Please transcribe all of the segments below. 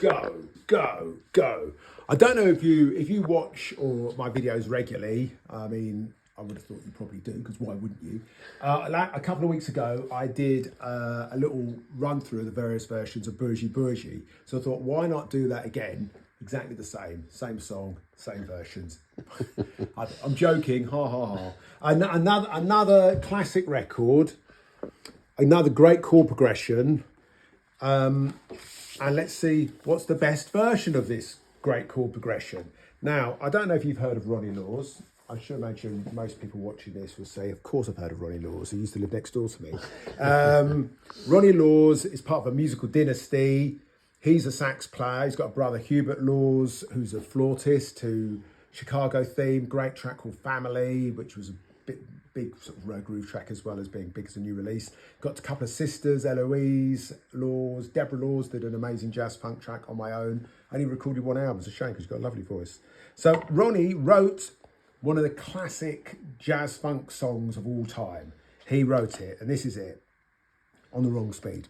go, go, go. I don't know if you watch my videos regularly. I mean, I would have thought you probably do, because why wouldn't you? Like a couple of weeks ago, I did a little run through of the various versions of Bougie Bougie. So I thought, why not do that again? Exactly the same song, same versions. I'm joking, ha ha ha. Another classic record, another great chord progression. And let's see what's the best version of this great chord progression. Now, I don't know if you've heard of Ronny Laws. I should imagine most people watching this will say, of course I've heard of Ronny Laws. He used to live next door to me. Ronny Laws is part of a musical dynasty. He's a sax player. He's got a brother, Hubert Laws, who's a flautist, who Chicago theme, great track called Family, which was a big sort of groove track as well as being big as a new release. Got a couple of sisters, Eloise Laws, Deborah Laws, did an amazing jazz funk track on my own. Only recorded one album. It's a shame because she's got a lovely voice. So Ronny wrote one of the classic jazz funk songs of all time. He wrote it, and this is it, On the Wrong Speed.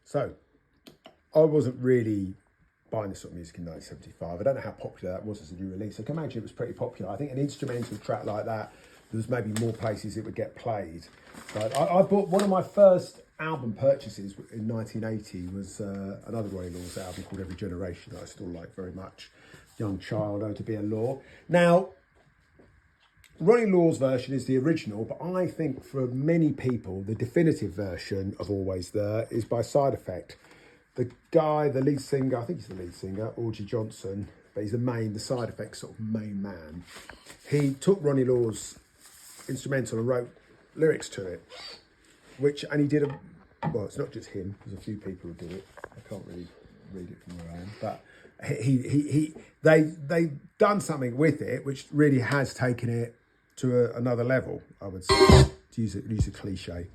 So, I wasn't really buying this sort of music in 1975. I don't know how popular that was as a new release. I can imagine it was pretty popular. I think an instrumental track like that, there was maybe more places it would get played. But I bought one of my first album purchases in 1980 was another Ronny Laws album called Every Generation that I still like very much. Young Child, Oh to Be a Law. Now, Ronny Laws' version is the original, but I think for many people, the definitive version of Always There is by Side Effect. The guy, the lead singer, I think he's the lead singer, Orgy Johnson, but he's the Side Effect sort of main man. He took Ronny Laws' instrumental and wrote lyrics to it, and he did well, it's not just him, there's a few people who did it. I can't really read it from where I am, but they done something with it, which really has taken it to another level, I would say, to use a cliche.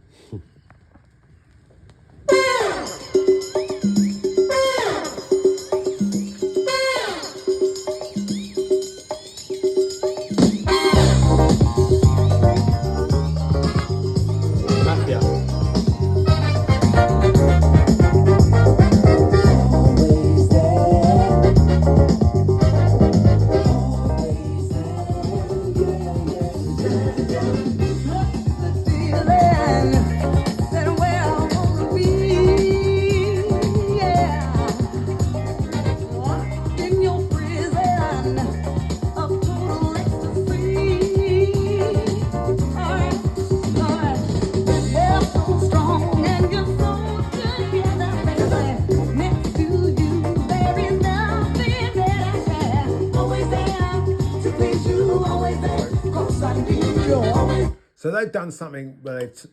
So they've done something where they've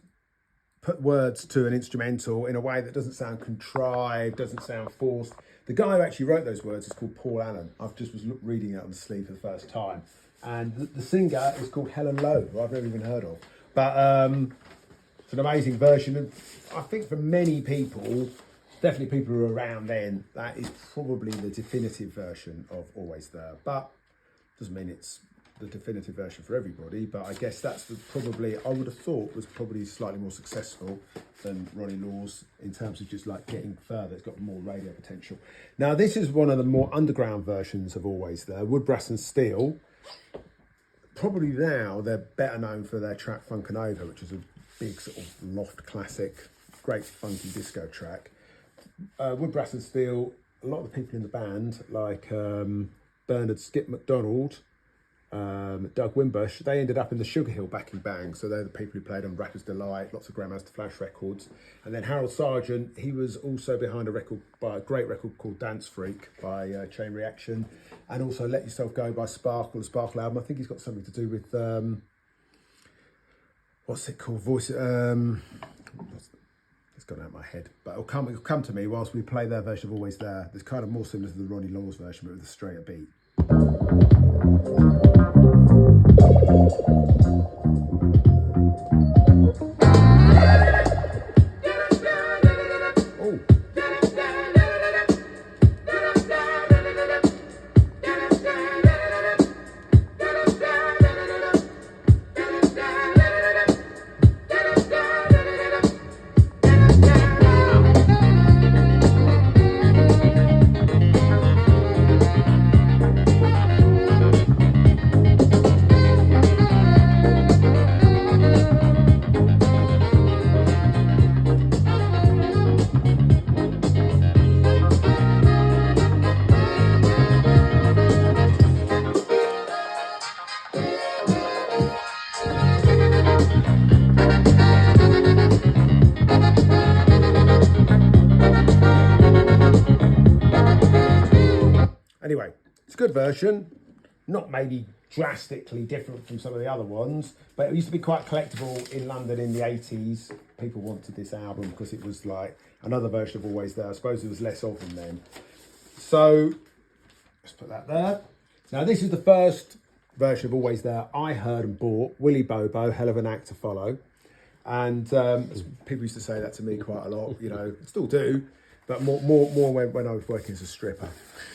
put words to an instrumental in a way that doesn't sound contrived, doesn't sound forced. The guy who actually wrote those words is called Paul Allen. I've just was reading it on the sleeve for the first time. And the singer is called Helen Lowe, who I've never even heard of. But it's an amazing version. And I think for many people, definitely people who were around then, that is probably the definitive version of Always There. But doesn't mean it's the definitive version for everybody, but I guess that's probably, I would have thought, was probably slightly more successful than Ronny Laws in terms of just like getting further. It's got more radio potential. Now, this is one of the more underground versions of Always There, Wood, Brass and Steel. Probably now they're better known for their track Funkin' Over, which is a big sort of loft classic, great funky disco track. Wood, Brass and Steel, a lot of the people in the band, like Bernard Skip MacDonald, Doug Wimbush, they ended up in the Sugar Hill backing band. So they're the people who played on Rapper's Delight, lots of Grandmaster Flash records. And then Harold Sargent, he was also behind a great record called Dance Freak by Chain Reaction, and also Let Yourself Go by Sparkle, the Sparkle album. I think he's got something to do with, what's it called? It's gone out of my head, but it'll come to me whilst we play their version of Always There. It's kind of more similar to the Ronny Laws version, but with a straighter beat. Anyway, it's a good version, not maybe drastically different from some of the other ones, but it used to be quite collectible in London in the 80s. People wanted this album because it was like another version of Always There. I suppose there was less of them then. So let's put that there. Now this is the first version of Always There I heard and bought. Willie Bobo, hell of an act to follow. And people used to say that to me quite a lot, you know, still do. But more when I was working as a stripper.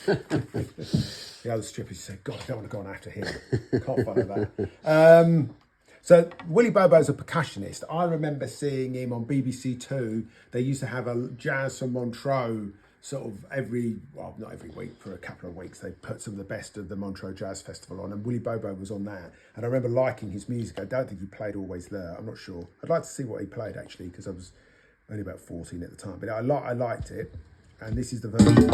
The other strippers said, God, I don't want to go on after him. Can't follow that. So Willie Bobo's a percussionist. I remember seeing him on BBC Two. They used to have a Jazz from Montreux sort of not every week, for a couple of weeks. They put some of the best of the Montreux Jazz Festival on, and Willie Bobo was on that. And I remember liking his music. I don't think he played Always There. I'm not sure. I'd like to see what he played, actually, because I was only about 14 at the time, but I liked it, and this is the version.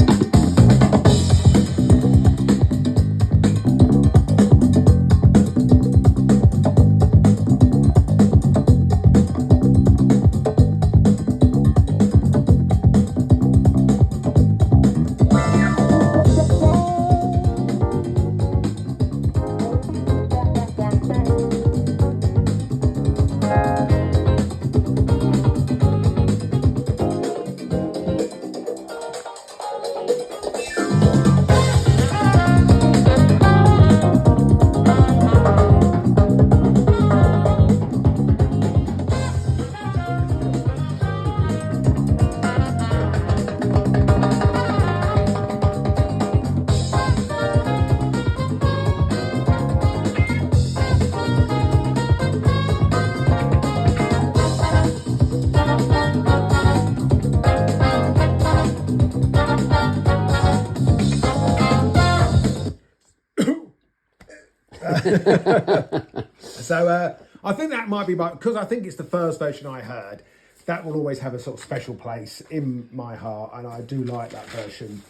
So I think that might be because I think it's the first version I heard. That will always have a sort of special place in my heart, and I do like that version.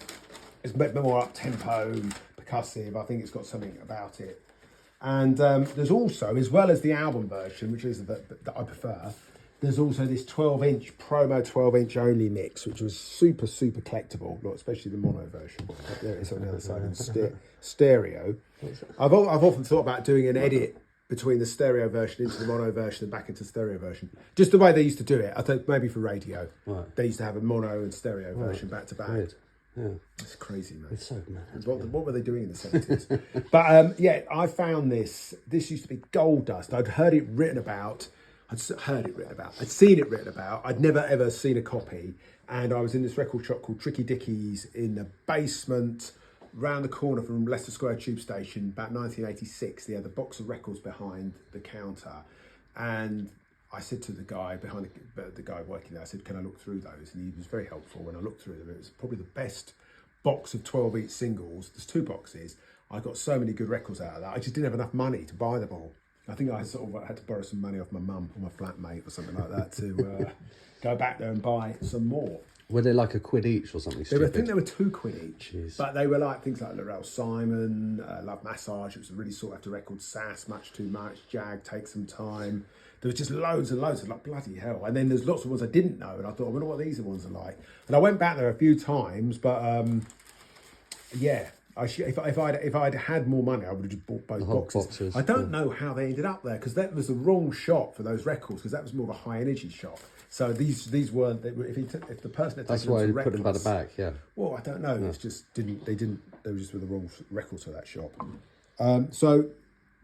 It's a bit more up tempo, percussive. I think it's got something about it. And there's also, as well as the album version, which is that I prefer, there's also this 12-inch promo 12-inch only mix, which was super collectible, especially the mono version. There it is on the other side in stereo. I've often thought about doing an edit between the stereo version into the mono version and back into the stereo version. Just the way they used to do it. I think maybe for radio. Right. They used to have a mono and stereo version back to back. Weird. Yeah. It's crazy, man. It's so mad. What were they doing in the 70s? But yeah, I found this. This used to be gold dust. I'd heard it written about. I'd seen it written about. I'd never ever seen a copy. And I was in this record shop called Tricky Dickie's in the basement, round the corner from Leicester Square Tube Station, about 1986. They had a box of records behind the counter. And I said to the guy behind the guy working there, I said, can I look through those? And he was very helpful. When I looked through them, it was probably the best box of 12-inch singles. There's 2 boxes. I got so many good records out of that. I just didn't have enough money to buy them all. I think I sort of had to borrow some money off my mum or my flatmate or something like that to go back there and buy some more. Were they like £1 each or something I stupid? think they were £2 each. Jeez. But they were like things like Lorel Simon, Love Massage. It was a really sought after record. Sass, Much Too Much. Jag, Take Some Time. There was just loads and loads of like bloody hell. And then there's lots of ones I didn't know, and I thought, I wonder what these ones are like. And I went back there a few times, but yeah. If I'd had more money, I would have just bought both boxes. I don't know how they ended up there, because that was the wrong shop for those records, because that was more of a high energy shop. So these weren't. If the person had That's taken why them you to put them by the back. Yeah. Well, I don't know. It's just They were just with the wrong records for that shop. So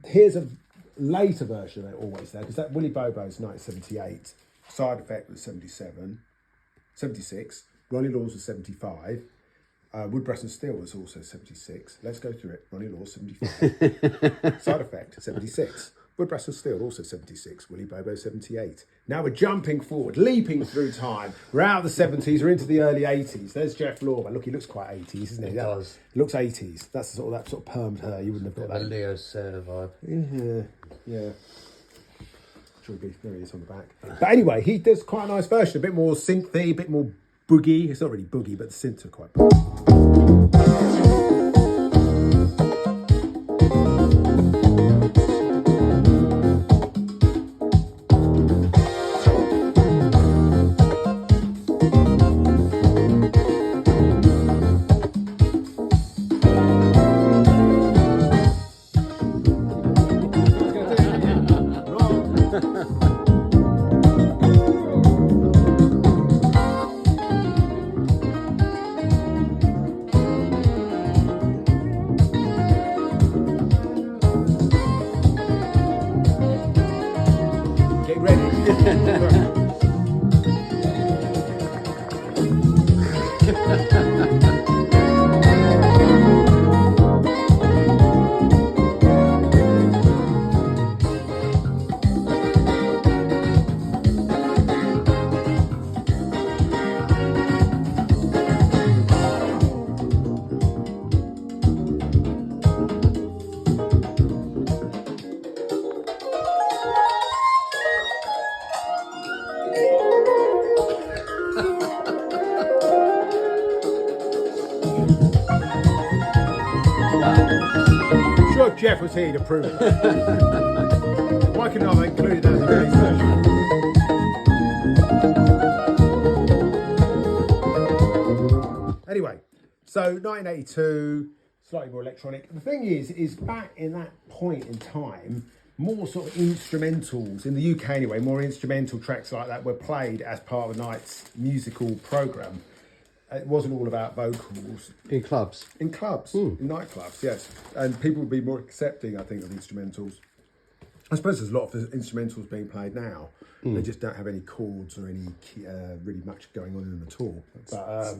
here's a later version of it, Always There, because that Willie Bobo's 1978. Side Effect was 77, 76. Ronny Laws was 75. Wood, Brass and Steel was also 76. Let's go through it. Ronny Laws, 75. Side Effect, 76. Wood, Brass and Steel, also 76. Willie Bobo, 78. Now we're jumping forward, leaping through time. We're out of the 70s, we're into the early 80s. There's Jeff Lorber. Look, he looks quite 80s, isn't he? He does. He looks 80s. That's that sort of permed hair. You wouldn't have got that. A Leo Sayer vibe. Yeah. Sure, there he is on the back. But anyway, he does quite a nice version. A bit more synthy, a bit more boogie. It's not really boogie, but the synths are quite boogie. Jeff was here to prove it. Why couldn't I have included that as a release version? Anyway, so 1982, slightly more electronic. The thing is back in that point in time, more sort of instrumentals, in the UK anyway, more instrumental tracks like that were played as part of a night's musical programme. It wasn't all about vocals. In clubs? In clubs, in nightclubs, yes. And people would be more accepting, I think, of instrumentals. I suppose there's a lot of instrumentals being played now. They just don't have any chords or any really much going on in them at all. But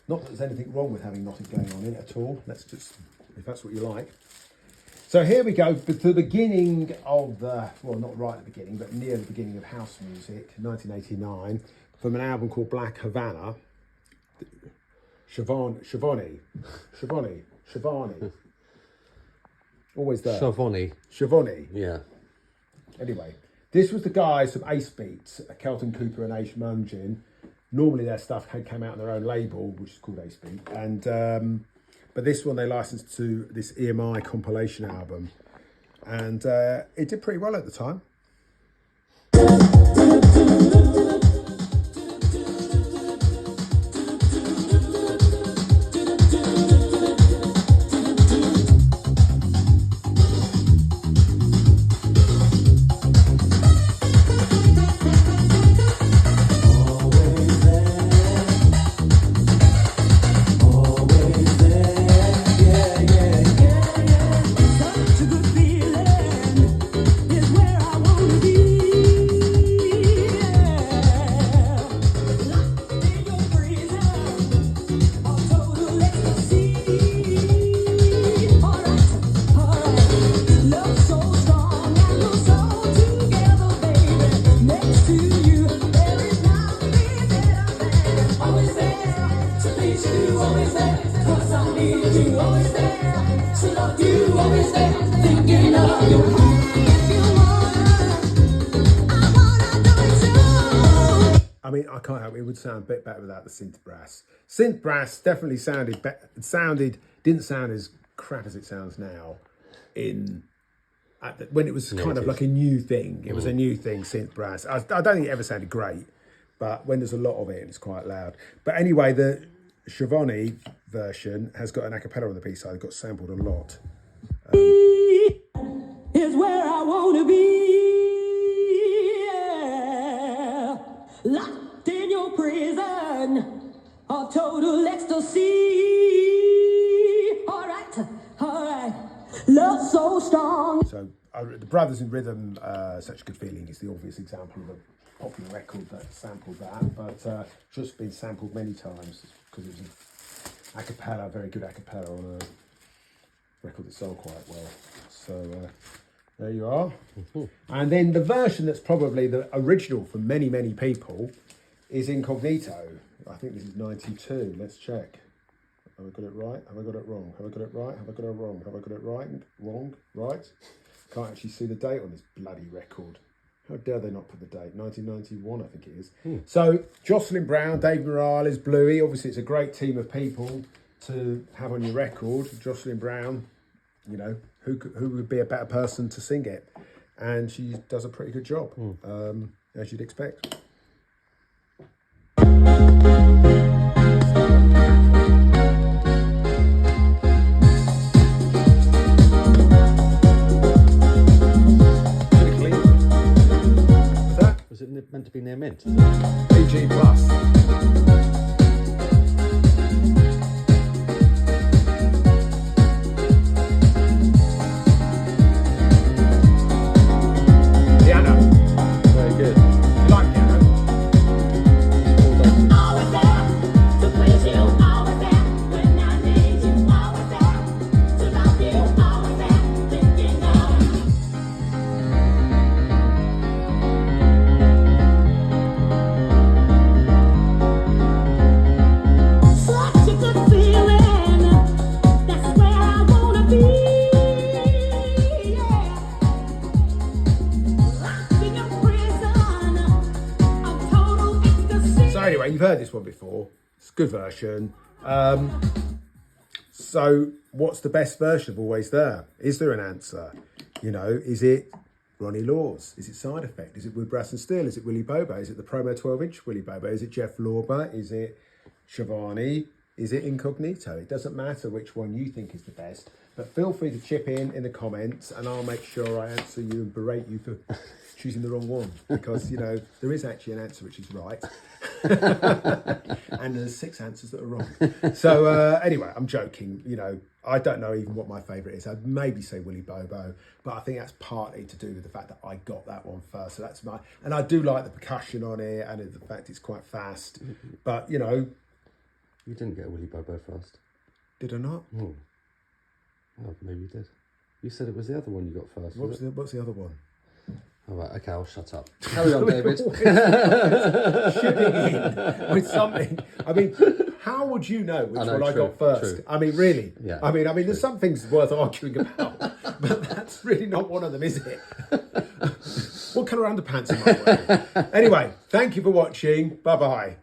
not that there's anything wrong with having nothing going on in it at all. Let's just, if that's what you like. So here we go, to the beginning of the, well, not right at the beginning, but near the beginning of house music, 1989, from an album called Black Havana. Schiavone. Always there. Schiavone. Yeah. Anyway, this was the guys from Ace Beats, Kelton Cooper and Ace Mungin. Normally their stuff came out on their own label, which is called Ace Beat. And but this one they licensed to this EMI compilation album. And it did pretty well at the time. mean, I can't help it. It would sound a bit better without the synth brass. Synth brass definitely sounded better. Didn't sound as crap as it sounds now when it was kind of like a new thing. It was a new thing, synth brass. I don't think it ever sounded great, but when there's a lot of it, it's quite loud. But anyway, the Giovanni version has got an a cappella on the B-side. It got sampled a lot. Is where I want to be. Yeah. Locked in your prison of total ecstasy. All right. Love so strong. So the Brothers in Rhythm, Such a Good Feeling is the obvious example of a popular record that sampled that, but just been sampled many times because it was a cappella, very good a cappella on a record that sold quite well. So there you are. And then the version that's probably the original for many, many people is Incognito. I think this is 92. Let's check. Have I got it right? Have I got it wrong? Have I got it right? Have I got it wrong? Have I got it right? Wrong? Right? Can't actually see the date on this bloody record. How dare they not put the date? 1991, I think it is. So Jocelyn Brown, Dave Morales, Bluey. Obviously, it's a great team of people to have on your record. Jocelyn Brown, you know, who would be a better person to sing it? And she does a pretty good job, as you'd expect. Was it meant to be near mint? PG plus. Piano. Very good. You like piano? Always there to please you. Always there when I need you. Always there to love you. Always there thinking of such a good feeling. That's where I wanna be. Yeah. Locked in your prison of total ecstasy. So anyway, you've heard this one before. It's a good version. So what's the best version of Always There? Is there an answer? You know, is it Ronny Laws? Is it Side Effect? Is it Wood, Brass and Steel? Is it Willie Bobo? Is it the Promo 12-inch Willie Bobo? Is it Jeff Lorber? Is it Giovanni? Is it Incognito? It doesn't matter which one you think is the best, but feel free to chip in the comments and I'll make sure I answer you and berate you for choosing the wrong one, because, you know, there is actually an answer which is right. And there's 6 answers that are wrong. So anyway, I'm joking. You know, I don't know even what my favourite is. I'd maybe say Willie Bobo, but I think that's partly to do with the fact that I got that one first. So that's and I do like the percussion on it and the fact it's quite fast. But, you know. You didn't get Willie Bobo first. Did I not? Oh, maybe you did. You said it was the other one you got first. What's the other one? All right, okay, I'll shut up. Carry on, David. Shooting in with something. I mean, how would you know which one I got first? True. I mean, really? Yeah. I mean, there's some things worth arguing about, but that's really not one of them, is it? What colour underpants am I wearing? Anyway, thank you for watching. Bye-bye.